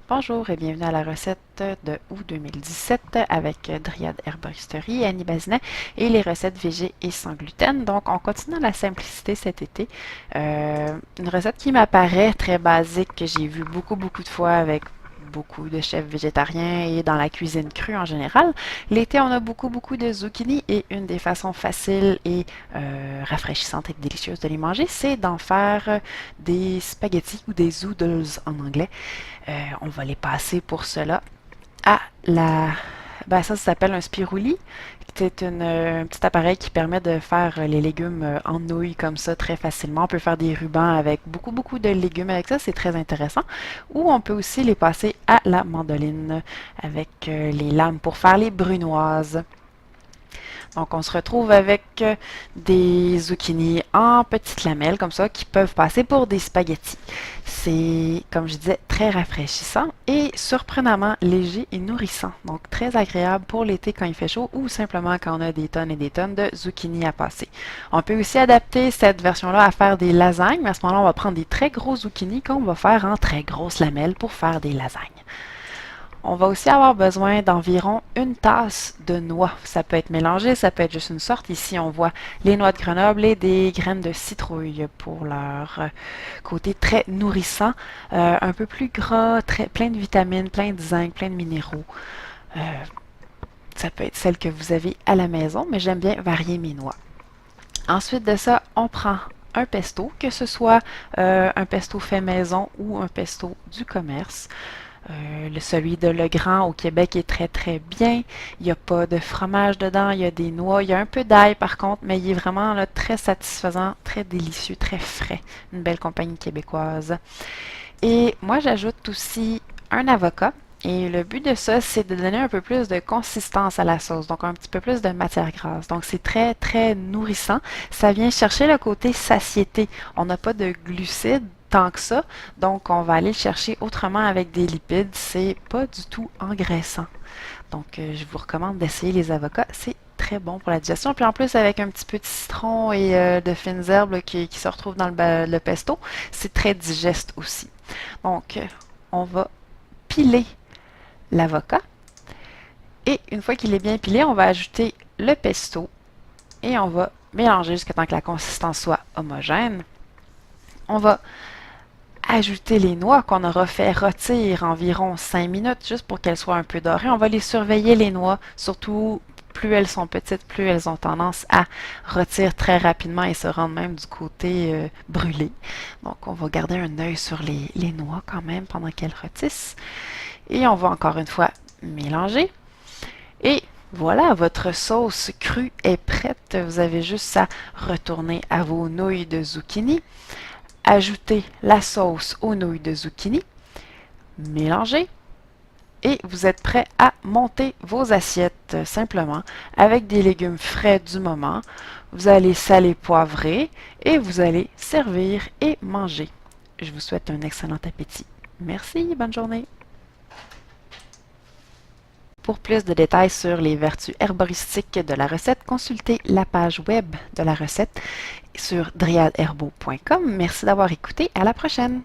Bonjour et bienvenue à la recette de août 2017 avec Dryade Herboristerie, Annie Bazinet et les recettes végé et sans gluten. Donc, on continue la simplicité cet été. Une recette qui m'apparaît très basique, que j'ai vu beaucoup de fois avec beaucoup de chefs végétariens et dans la cuisine crue en général. L'été, on a beaucoup de zucchini et une des façons faciles et rafraîchissantes et délicieuses de les manger, c'est d'en faire des spaghettis ou des zoodles en anglais. On va les passer pour cela à la... Ben ça s'appelle un spiruli. C'est un petit appareil qui permet de faire les légumes en nouilles comme ça très facilement. On peut faire des rubans avec beaucoup de légumes avec ça, c'est très intéressant. Ou on peut aussi les passer à la mandoline avec les lames pour faire les brunoises. Donc, on se retrouve avec des zucchini en petites lamelles comme ça qui peuvent passer pour des spaghettis. C'est, comme je disais, très rafraîchissant et surprenamment léger et nourrissant. Donc, très agréable pour l'été quand il fait chaud ou simplement quand on a des tonnes et des tonnes de zucchini à passer. On peut aussi adapter cette version-là à faire des lasagnes, mais à ce moment-là, on va prendre des très gros zucchini qu'on va faire en très grosses lamelles pour faire des lasagnes. On va aussi avoir besoin d'environ une tasse de noix. Ça peut être mélangé, ça peut être juste une sorte. Ici, on voit les noix de Grenoble et des graines de citrouille pour leur côté très nourrissant, un peu plus gras, plein de vitamines, plein de zinc, plein de minéraux. Euh, Ça peut être celle que vous avez à la maison, mais j'aime bien varier mes noix. Ensuite de ça, on prend un pesto, que ce soit un pesto fait maison ou un pesto du commerce. Celui de Legrand au Québec est très bien. Il n'y a pas de fromage dedans, il y a des noix, il y a un peu d'ail par contre, mais il est vraiment là, très satisfaisant, très délicieux, très frais. Une belle compagnie québécoise. Et moi, j'ajoute aussi un avocat. Et le but de ça, c'est de donner un peu plus de consistance à la sauce, donc un petit peu plus de matière grasse. Donc c'est très nourrissant. Ça vient chercher le côté satiété. On n'a pas de glucides tant que ça, donc on va aller le chercher autrement avec des lipides. C'est pas du tout engraissant. Donc je vous recommande d'essayer les avocats. C'est très bon pour la digestion. Puis en plus, avec un petit peu de citron et de fines herbes là, qui se retrouvent dans le pesto, c'est très digeste aussi. Donc, on va piler l'avocat. Et une fois qu'il est bien pilé, on va ajouter le pesto et on va mélanger jusqu'à temps que la consistance soit homogène. On va ajouter les noix qu'on aura fait rôtir environ 5 minutes juste pour qu'elles soient un peu dorées. On va les surveiller les noix, surtout plus elles sont petites, plus elles ont tendance à rôtir très rapidement et se rendre même du côté brûlé. Donc on va garder un œil sur les noix quand même pendant qu'elles rôtissent. Et on va encore une fois mélanger. Et voilà, votre sauce crue est prête. Vous avez juste à retourner à vos nouilles de zucchini, ajouter la sauce aux nouilles de zucchini, mélanger et vous êtes prêt à monter vos assiettes simplement avec des légumes frais du moment. Vous allez saler, poivrer et vous allez servir et manger. Je vous souhaite un excellent appétit. Merci, bonne journée. Pour plus de détails sur les vertus herboristiques de la recette, consultez la page web de la recette sur dryadeherbo.com. Merci d'avoir écouté. À la prochaine!